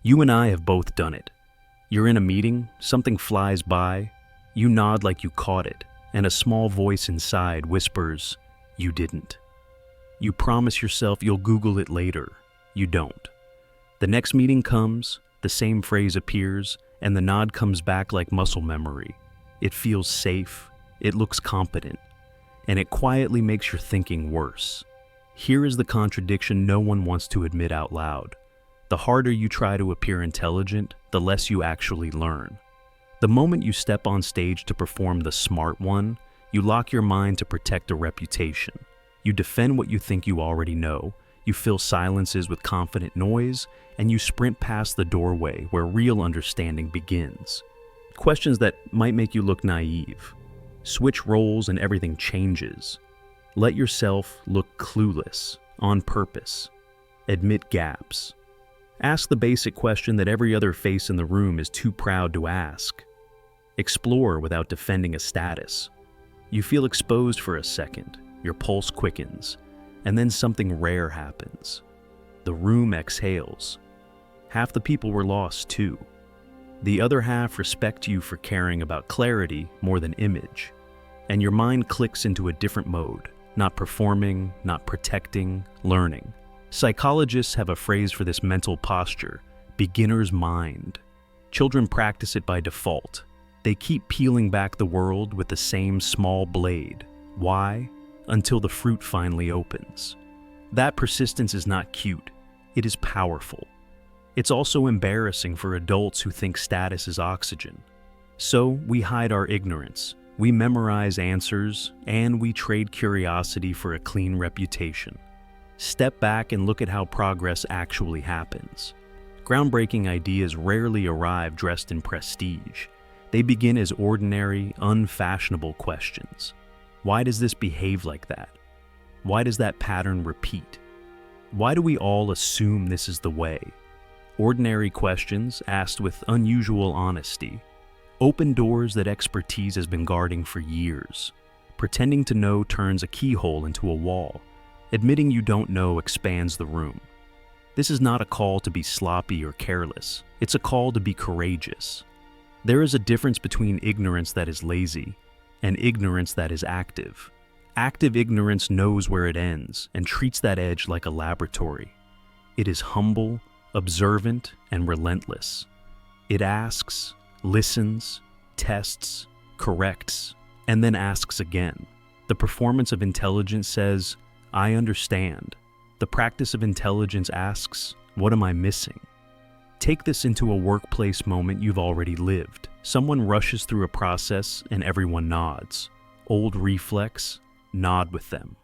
You and I have both done it. You're in a meeting, something flies by, you nod like you caught it, and a small voice inside whispers, "You didn't." You promise yourself you'll Google it later. You don't. The next meeting comes, the same phrase appears, and the nod comes back like muscle memory. It feels safe, it looks competent, and it quietly makes your thinking worse. Here is the contradiction no one wants to admit out loud. The harder you try to appear intelligent, the less you actually learn. The moment you step on stage to perform the smart one, you lock your mind to protect a reputation. You defend what you think you already know, you fill silences with confident noise, and you sprint past the doorway where real understanding begins. Questions that might make you look naive. Switch roles and everything changes. Let yourself look clueless, on purpose. Admit gaps. Ask the basic question that every other face in the room is too proud to ask. Explore without defending a status. You feel exposed for a second, your pulse quickens, and then something rare happens. The room exhales. Half the people were lost too. The other half respect you for caring about clarity more than image, and your mind clicks into a different mode, not performing, not protecting, learning. Psychologists have a phrase for this mental posture, beginner's mind. Children practice it by default. They keep peeling back the world with the same small blade. Why? Until the fruit finally opens. That persistence is not cute. It is powerful. It's also embarrassing for adults who think status is oxygen. So we hide our ignorance, we memorize answers, and we trade curiosity for a clean reputation. Step back and look at how progress actually happens. Groundbreaking ideas rarely arrive dressed in prestige. They begin as ordinary, unfashionable questions. Why does this behave like that? Why does that pattern repeat? Why do we all assume this is the way? Ordinary questions asked with unusual honesty. Open doors that expertise has been guarding for years. Pretending to know turns a keyhole into a wall. Admitting you don't know expands the room. This is not a call to be sloppy or careless. It's a call to be courageous. There is a difference between ignorance that is lazy and ignorance that is active. Active ignorance knows where it ends and treats that edge like a laboratory. It is humble, observant, and relentless. It asks, listens, tests, corrects, and then asks again. The performance of intelligence says, "I understand." The practice of intelligence asks, "What am I missing?" Take this into a workplace moment you've already lived. Someone rushes through a process and everyone nods. Old reflex, nod with them.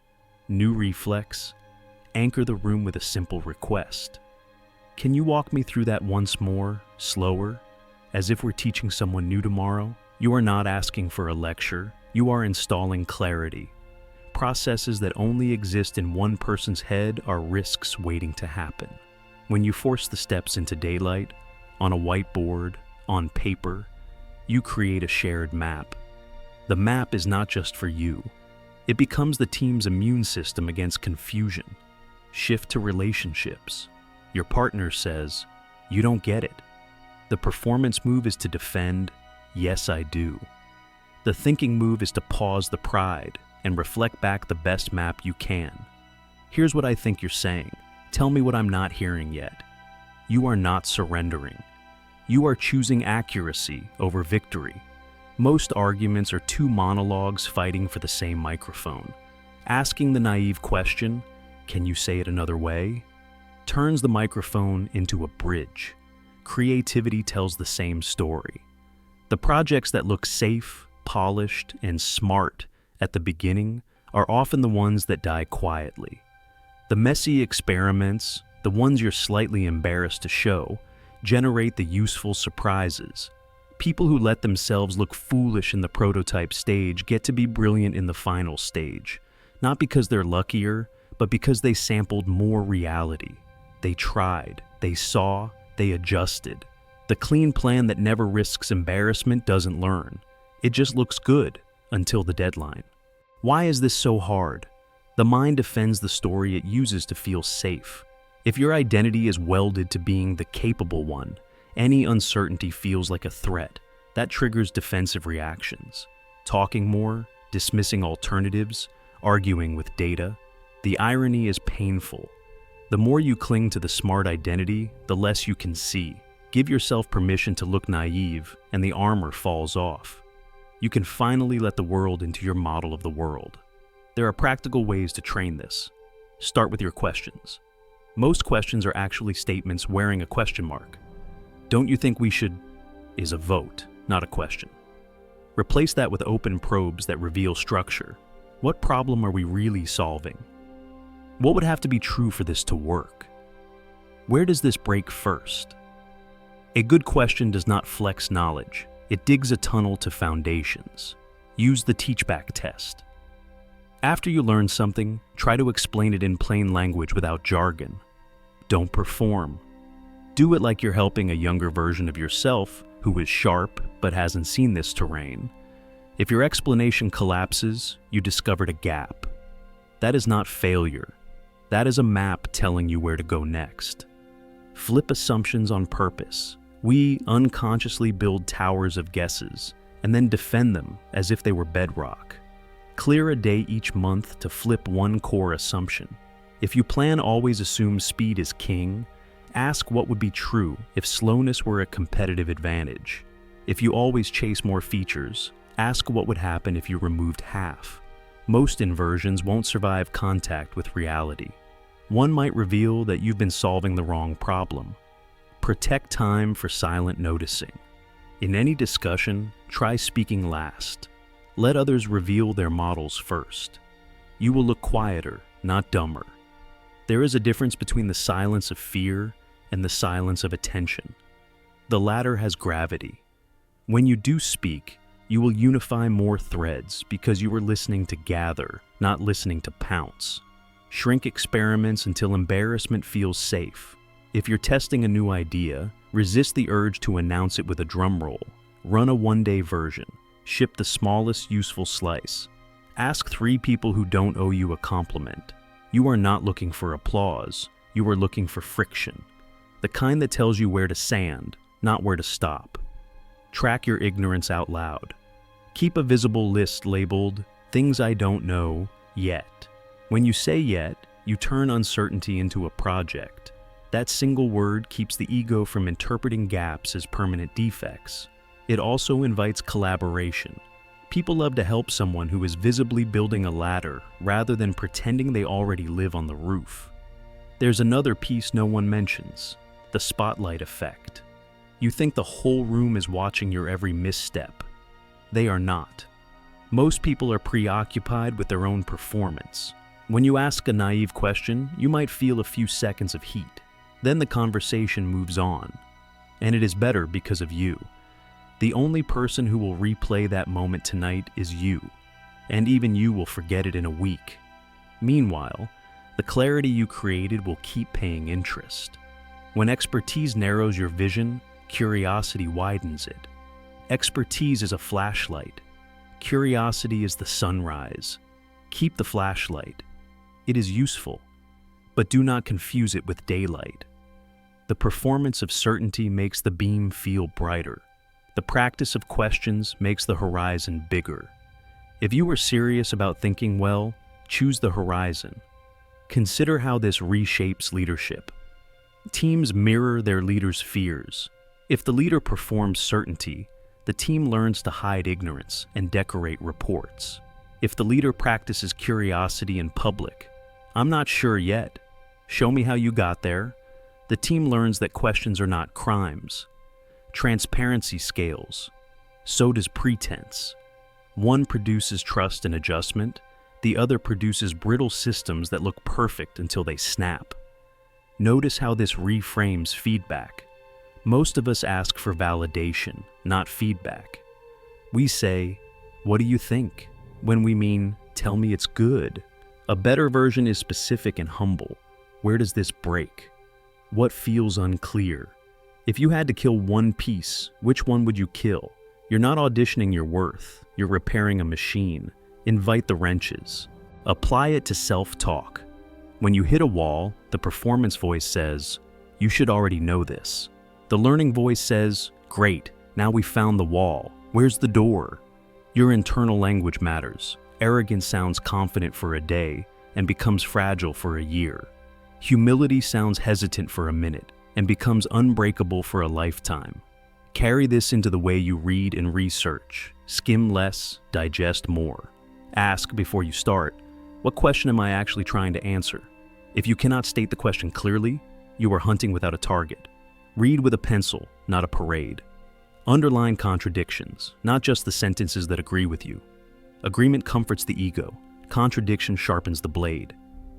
New reflex, anchor the room with a simple request. Can you walk me through that once more, slower, as if we're teaching someone new tomorrow? You are not asking for a lecture, you are installing clarity. Processes that only exist in one person's head are risks waiting to happen. When you force the steps into daylight, on a whiteboard, on paper, you create a shared map. The map is not just for you. It becomes the team's immune system against confusion. Shift to relationships. Your partner says, "You don't get it." The performance move is to defend, "Yes, I do." The thinking move is to pause the pride and reflect back the best map you can. Here's what I think you're saying. Tell me what I'm not hearing yet. You are not surrendering. You are choosing accuracy over victory. Most arguments are two monologues fighting for the same microphone. Asking the naive question, "Can you say it another way?" turns the microphone into a bridge. Creativity tells the same story. The projects that look safe, polished, and smart at the beginning are often the ones that die quietly. The messy experiments, the ones you're slightly embarrassed to show, generate the useful surprises. People who let themselves look foolish in the prototype stage get to be brilliant in the final stage, not because they're luckier, but because they sampled more reality. They tried, they saw, they adjusted. The clean plan that never risks embarrassment doesn't learn. It just looks good until the deadline. Why is this so hard? The mind defends the story it uses to feel safe. If your identity is welded to being the capable one, any uncertainty feels like a threat. That triggers defensive reactions. Talking more, dismissing alternatives, arguing with data. The irony is painful. The more you cling to the smart identity, the less you can see. Give yourself permission to look naive, and the armor falls off. You can finally let the world into your model of the world. There are practical ways to train this. Start with your questions. Most questions are actually statements wearing a question mark. Don't you think we should is a vote, not a question. Replace that with open probes that reveal structure. What problem are we really solving? What would have to be true for this to work? Where does this break first? A good question does not flex knowledge. It digs a tunnel to foundations. Use the teach-back test. After you learn something, try to explain it in plain language without jargon. Don't perform. Do it like you're helping a younger version of yourself who is sharp but hasn't seen this terrain. If your explanation collapses, you discovered a gap. That is not failure. That is a map telling you where to go next. Flip assumptions on purpose. We unconsciously build towers of guesses and then defend them as if they were bedrock. Clear a day each month to flip one core assumption. If you plan always assume speed is king, ask what would be true if slowness were a competitive advantage. If you always chase more features, ask what would happen if you removed half. Most inversions won't survive contact with reality. One might reveal that you've been solving the wrong problem. Protect time for silent noticing. In any discussion, try speaking last. Let others reveal their models first. You will look quieter, not dumber. There is a difference between the silence of fear and the silence of attention. The latter has gravity. When you do speak, you will unify more threads because you are listening to gather, not listening to pounce. Shrink experiments until embarrassment feels safe. If you're testing a new idea, resist the urge to announce it with a drum roll. Run a one-day version. Ship the smallest useful slice. Ask 3 people who don't owe you a compliment. You are not looking for applause. You are looking for friction. The kind that tells you where to sand, not where to stop. Track your ignorance out loud. Keep a visible list labeled, "Things I don't know yet." When you say yet, you turn uncertainty into a project. That single word keeps the ego from interpreting gaps as permanent defects. It also invites collaboration. People love to help someone who is visibly building a ladder rather than pretending they already live on the roof. There's another piece no one mentions, the spotlight effect. You think the whole room is watching your every misstep. They are not. Most people are preoccupied with their own performance. When you ask a naive question, you might feel a few seconds of heat. Then the conversation moves on. And it is better because of you. The only person who will replay that moment tonight is you. And even you will forget it in a week. Meanwhile, the clarity you created will keep paying interest. When expertise narrows your vision, curiosity widens it. Expertise is a flashlight. Curiosity is the sunrise. Keep the flashlight. It is useful, but do not confuse it with daylight. The performance of certainty makes the beam feel brighter. The practice of questions makes the horizon bigger. If you are serious about thinking well, choose the horizon. Consider how this reshapes leadership. Teams mirror their leaders' fears. If the leader performs certainty, the team learns to hide ignorance and decorate reports. If the leader practices curiosity in public, "I'm not sure yet. Show me how you got there," the team learns that questions are not crimes. Transparency scales. So does pretense. One produces trust and adjustment. The other produces brittle systems that look perfect until they snap. Notice how this reframes feedback. Most of us ask for validation, not feedback. We say, "What do you think?" when we mean, "Tell me it's good." A better version is specific and humble. Where does this break? What feels unclear? If you had to kill one piece, which one would you kill? You're not auditioning your worth. You're repairing a machine. Invite the wrenches. Apply it to self-talk. When you hit a wall, the performance voice says, "You should already know this." The learning voice says, "Great, now we found the wall. Where's the door?" Your internal language matters. Arrogance sounds confident for a day and becomes fragile for a year. Humility sounds hesitant for a minute and becomes unbreakable for a lifetime. Carry this into the way you read and research. Skim less, digest more. Ask before you start, what question am I actually trying to answer? If you cannot state the question clearly, you are hunting without a target. Read with a pencil, not a parade. Underline contradictions, not just the sentences that agree with you. Agreement comforts the ego. Contradiction sharpens the blade.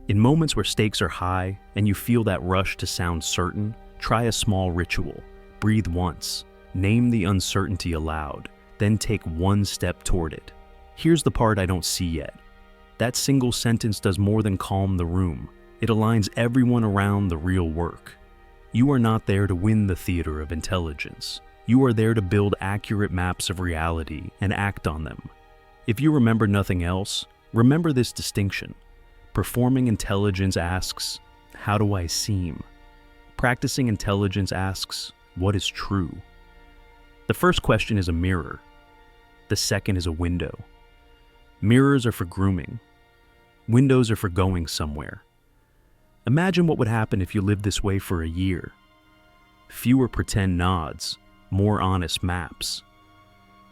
In moments where stakes are high and you feel that rush to sound certain, try a small ritual. Breathe once. Name the uncertainty aloud. Then take one step toward it. Here's the part I don't see yet. That single sentence does more than calm the room. It aligns everyone around the real work. You are not there to win the theater of intelligence. You are there to build accurate maps of reality and act on them. If you remember nothing else, remember this distinction. Performing intelligence asks, "How do I seem?" Practicing intelligence asks, "What is true?" The first question is a mirror. The second is a window. Mirrors are for grooming. Windows are for going somewhere. Imagine what would happen if you lived this way for a year. Fewer pretend nods, more honest maps.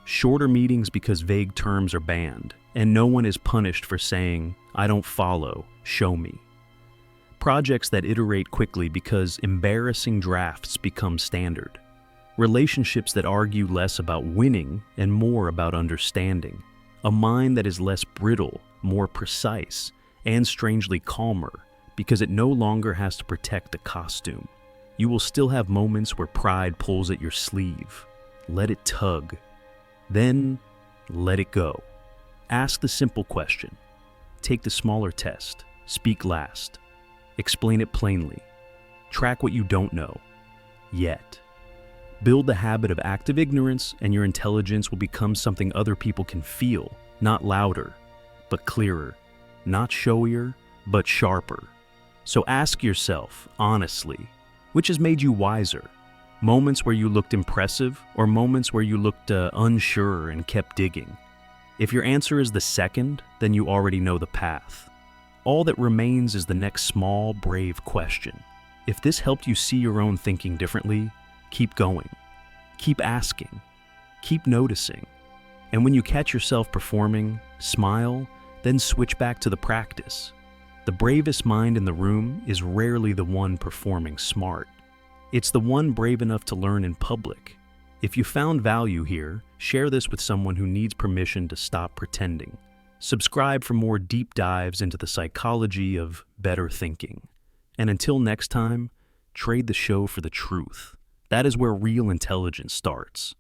Shorter meetings because vague terms are banned, and no one is punished for saying, "I don't follow, show me." Projects that iterate quickly because embarrassing drafts become standard. Relationships that argue less about winning and more about understanding. A mind that is less brittle, more precise, and strangely calmer because it no longer has to protect the costume. You will still have moments where pride pulls at your sleeve. Let it tug. Then, let it go. Ask the simple question. Take the smaller test. Speak last. Explain it plainly. Track what you don't know yet. Build the habit of active ignorance, and your intelligence will become something other people can feel, not louder, but clearer, not showier, but sharper. So ask yourself, honestly, which has made you wiser? Moments where you looked impressive, or moments where you looked unsure and kept digging? If your answer is the second, then you already know the path. All that remains is the next small, brave question. If this helped you see your own thinking differently, keep going. Keep asking. Keep noticing. And when you catch yourself performing, smile, then switch back to the practice. The bravest mind in the room is rarely the one performing smart. It's the one brave enough to learn in public. If you found value here, share this with someone who needs permission to stop pretending. Subscribe for more deep dives into the psychology of better thinking. And until next time, trade the show for the truth. That is where real intelligence starts.